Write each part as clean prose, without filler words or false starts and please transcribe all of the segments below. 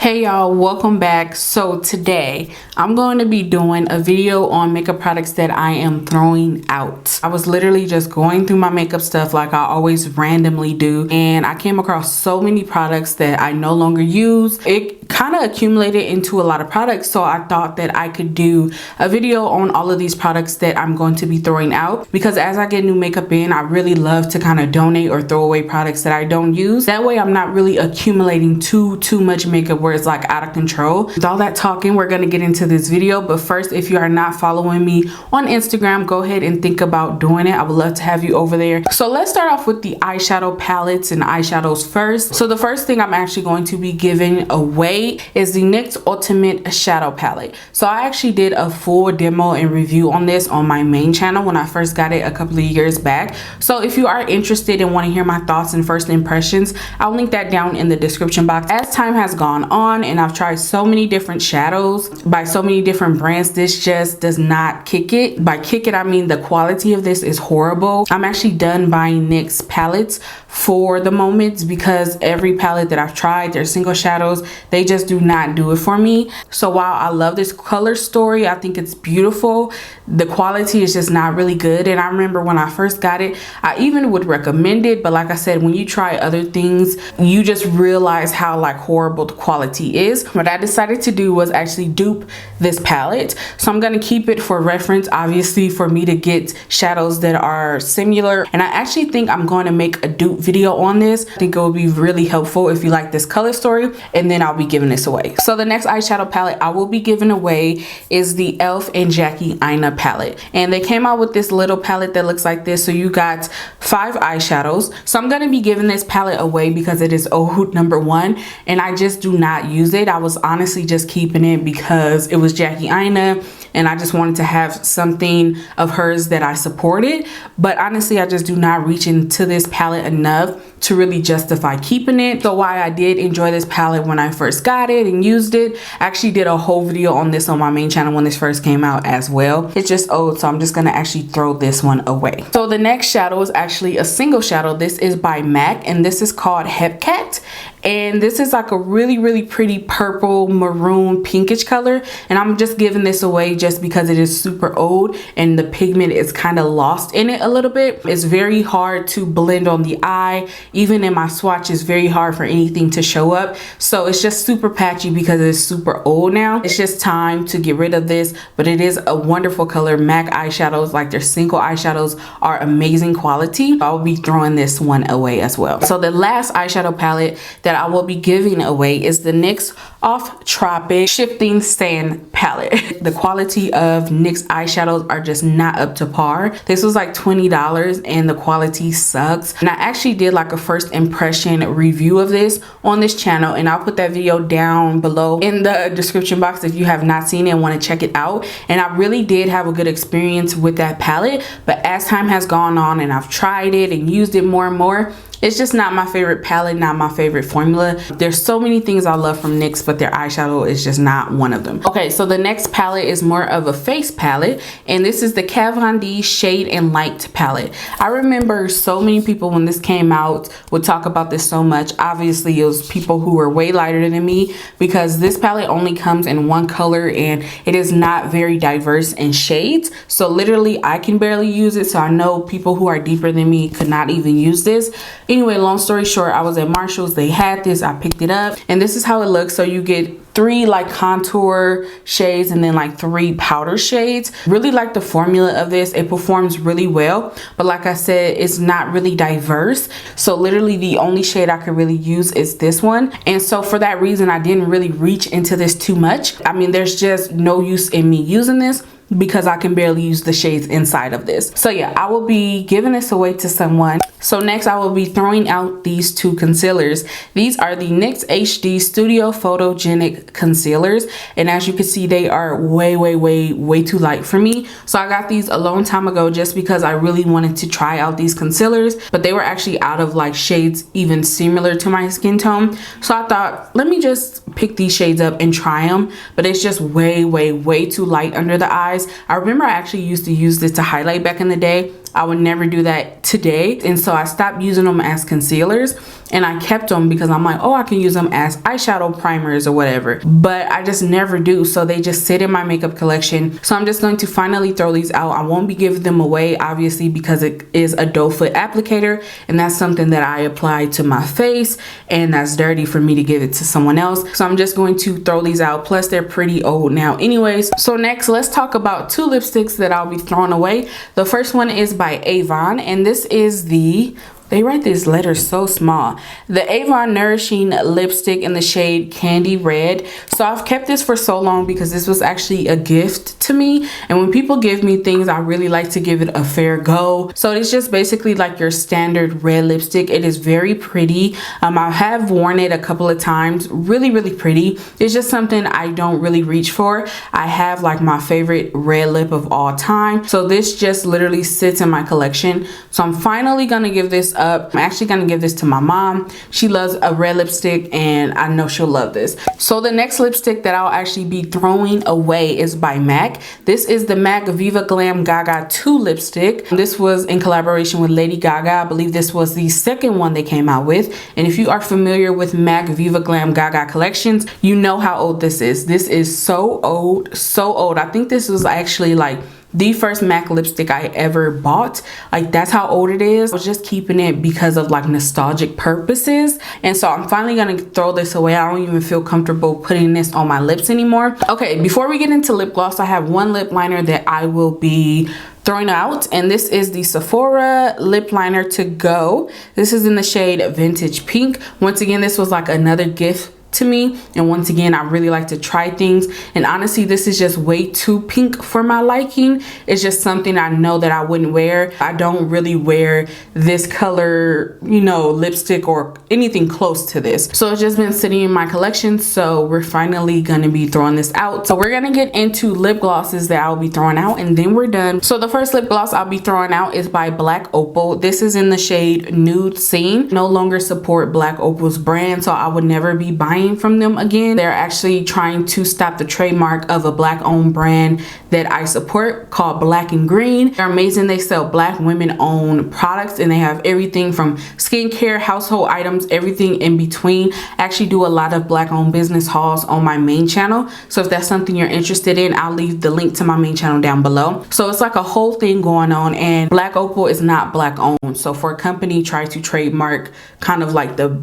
Hey y'all, welcome back. So today I'm going to be doing a video on makeup products that I am throwing out. I was literally just going through my makeup stuff like I always randomly do, and I came across so many products that I no longer use. It kind of accumulated into a lot of products, so I thought that I could do a video on all of these products that I'm going to be throwing out, because as I get new makeup in, I really love to kind of donate or throw away products that I don't use. That way I'm not really accumulating too much makeup where it's like out of control. With all that talking, we're gonna get into this video, but first, if you are not following me on Instagram, go ahead and think about doing it. I would love to have you over there. So let's start off with the eyeshadow palettes and eyeshadows first. So the first thing I'm actually going to be giving away is the NYX Ultimate Shadow Palette. So I actually did a full demo and review on this on my main channel when I first got it a couple of years back. So if you are interested and want to hear my thoughts and first impressions, I'll link that down in the description box. As time has gone on and I've tried so many different shadows by so many different brands, this just does not kick it. By kick it, I mean the quality of this is horrible. I'm actually done buying NYX palettes for the moment because every palette that I've tried, their single shadows, they just do not do it for me. So while I love this color story, I think it's beautiful, the quality is just not really good. And I remember when I first got it, I even would recommend it, but like I said, when you try other things, you just realize how like horrible the quality is. What I decided to do was actually dupe this palette. So I'm gonna keep it for reference, obviously, for me to get shadows that are similar. And I actually think I'm going to make a dupe video on this. I think it would be really helpful if you like this color story, and then I'll be giving this away. So the next eyeshadow palette I will be giving away is the e.l.f. and Jackie Aina palette, and they came out with this little palette that looks like this. So you got 5 eyeshadows. So I'm going to be giving this palette away because it is old #1 and I just do not use it. I was honestly just keeping it because it was Jackie Aina and I just wanted to have something of hers that I supported, but honestly I just do not reach into this palette enough to really justify keeping it. So why I did enjoy this palette when I first got it and used it, I actually did a whole video on this on my main channel when this first came out as well. It's just old, so I'm just gonna actually throw this one away. So the next shadow is actually a single shadow. This is by MAC and this is called Hepcat. And this is like a really pretty purple maroon pinkish color, and I'm just giving this away just because it is super old and the pigment is kind of lost in it a little bit. It's very hard to blend on the eye. Even in my swatch, it's very hard for anything to show up, so it's just super patchy because it's super old now. It's just time to get rid of this, but it is a wonderful color. MAC eyeshadows, like their single eyeshadows, are amazing quality. I'll be throwing this one away as well. So the last eyeshadow palette that I will be giving away is the NYX Off Tropic Shifting Sand palette. The quality of NYX eyeshadows are just not up to par. This was like $20 and the quality sucks. And I actually did like a first impression review of this on this channel, and I'll put that video down below in the description box if you have not seen it and want to check it out. And I really did have a good experience with that palette, but as time has gone on and I've tried it and used it more and more, it's just not my favorite palette, not my favorite formula. There's so many things I love from NYX, but their eyeshadow is just not one of them. Okay, so the next palette is more of a face palette, and this is the Kat Von D Shade and Light palette. I remember so many people when this came out would talk about this so much. Obviously, it was people who were way lighter than me because this palette only comes in one color and it is not very diverse in shades. So literally, I can barely use it. So I know people who are deeper than me could not even use this. Anyway, long story short, I was at Marshall's, they had this, I picked it up, and this is how it looks. So you get 3 like contour shades and then like 3 powder shades. Really like the formula of this. It performs really well, but like I said, it's not really diverse. So literally the only shade I could really use is this one. And so for that reason, I didn't really reach into this too much. I mean, there's just no use in me using this because I can barely use the shades inside of this. So yeah, I will be giving this away to someone. So next I will be throwing out these 2 concealers. These are the NYX HD Studio Photogenic Concealers, and as you can see, they are way too light for me. So I got these a long time ago just because I really wanted to try out these concealers, but they were actually out of like shades even similar to my skin tone. So I thought, let me just pick these shades up and try them, but it's just way too light under the eyes. I remember I actually used to use this to highlight back in the day, I would never do that today. And so I stopped using them as concealers, and I kept them because I'm like, oh, I can use them as eyeshadow primers or whatever, but I just never do. So they just sit in my makeup collection. So I'm just going to finally throw these out. I won't be giving them away, obviously, because it is a doe foot applicator, and that's something that I apply to my face, and that's dirty for me to give it to someone else. So I'm just going to throw these out. Plus they're pretty old now anyways. So next, let's talk about two lipsticks that I'll be throwing away. The first one is by Avon, and this is the, they write these letters so small, the Avon Nourishing Lipstick in the shade Candy Red. So I've kept this for so long because this was actually a gift to me, and when people give me things, I really like to give it a fair go. So it's just basically like your standard red lipstick. It is very pretty. I have worn it a couple of times. Really pretty. It's just something I don't really reach for. I have like my favorite red lip of all time, so this just literally sits in my collection. So I'm finally gonna give this up. I'm actually gonna give this to my mom. She loves a red lipstick, and I know she'll love this. So the next lipstick that I'll actually be throwing away is by MAC. This is the MAC Viva Glam Gaga 2 lipstick. This was in collaboration with Lady Gaga. I believe this was the second one they came out with. And if you are familiar with MAC Viva Glam Gaga collections, you know how old this is. This is so old, so old. I think this was actually like the first MAC lipstick I ever bought. Like, that's how old it is. I was just keeping it because of like nostalgic purposes, and so I'm finally gonna throw this away. I don't even feel comfortable putting this on my lips anymore. Okay, before we get into lip gloss, I have one lip liner that I will be throwing out, and this is the Sephora lip liner to go. This is in the shade Vintage Pink. Once again, this was like another gift to me, and once again, I really like to try things, and honestly, this is just way too pink for my liking. It's just something I know that I wouldn't wear. I don't really wear this color, you know, lipstick or anything close to this, so it's just been sitting in my collection. So we're finally gonna be throwing this out. So we're gonna get into lip glosses that I'll be throwing out, and then we're done. So the first lip gloss I'll be throwing out is by Black Opal. This is in the shade Nude Scene. No longer support Black Opal's brand, so I would never be buying from them again. They're actually trying to stop the trademark of a black owned brand that I support called Black and Green. They're amazing. They sell black women owned products, and they have everything from skincare, household items, everything in between. I actually do a lot of black owned business hauls on my main channel, so if that's something you're interested in, I'll leave the link to my main channel down below. So it's like a whole thing going on, and Black Opal is not black owned, so for a company try to trademark kind of like the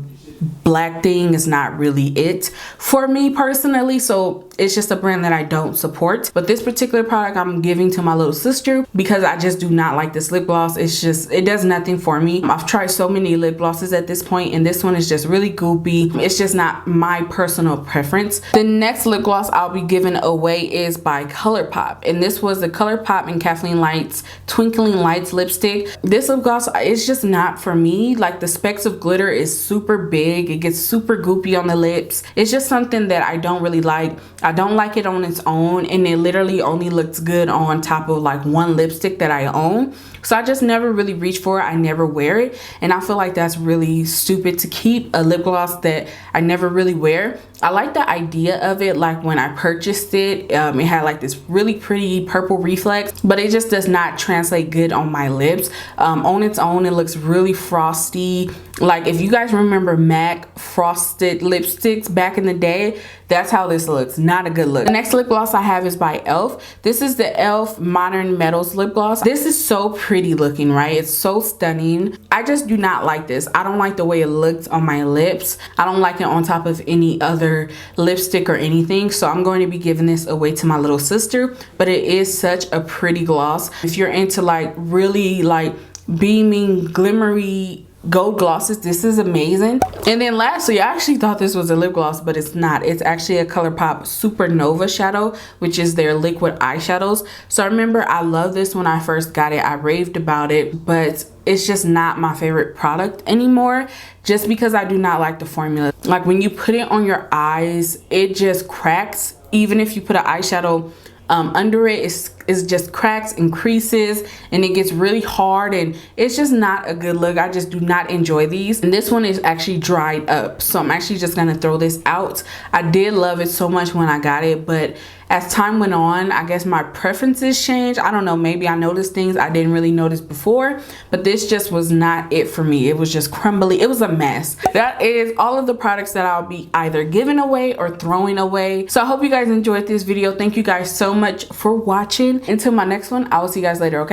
black thing is not really it for me personally. So it's just a brand that I don't support. But this particular product I'm giving to my little sister because I just do not like this lip gloss. It's just, it does nothing for me. I've tried so many lip glosses at this point, and this one is just really goopy. It's just not my personal preference. The next lip gloss I'll be giving away is by Colourpop, and this was the Colourpop and Kathleen Lights Twinkling Lights lipstick. This lip gloss, it's just not for me. Like, the specks of glitter is super big. It gets super goopy on the lips. It's just something that I don't really like. I don't like it on its own, and it literally only looks good on top of like one lipstick that I own. So I just never really reach for it. I never wear it, and I feel like that's really stupid to keep a lip gloss that I never really wear. I like the idea of it. Like, when I purchased it, it had like this really pretty purple reflex, but it just does not translate good on my lips. On its own, it looks really frosty. Like, if you guys remember MAC frosted lipsticks back in the day, that's how this looks. Not a good look. The next lip gloss I have is by e.l.f. This is the e.l.f. Modern Metals lip gloss. This is so pretty looking, right? It's so stunning. I just do not like this. I don't like the way it looks on my lips. I don't like it on top of any other lipstick or anything. So I'm going to be giving this away to my little sister, but it is such a pretty gloss. If you're into like really like beaming, glimmery gold glosses, this is amazing. And then lastly, I actually thought this was a lip gloss, but it's not. It's actually a Colourpop Supernova shadow, which is their liquid eyeshadows. So I remember I loved this when I first got it. I raved about it, but it's just not my favorite product anymore, just because I do not like the formula. Like, when you put it on your eyes, it just cracks. Even if you put an eyeshadow under it, it just cracks and creases, and it gets really hard, and it's just not a good look. I just do not enjoy these. And this one is actually dried up, so I'm actually just gonna throw this out. I did love it so much when I got it, but as time went on, I guess my preferences changed. I don't know, maybe I noticed things I didn't really notice before, but this just was not it for me. It was just crumbly. It was a mess. That is all of the products that I'll be either giving away or throwing away. So I hope you guys enjoyed this video. Thank you guys so much for watching. Until my next one, I will see you guys later, okay?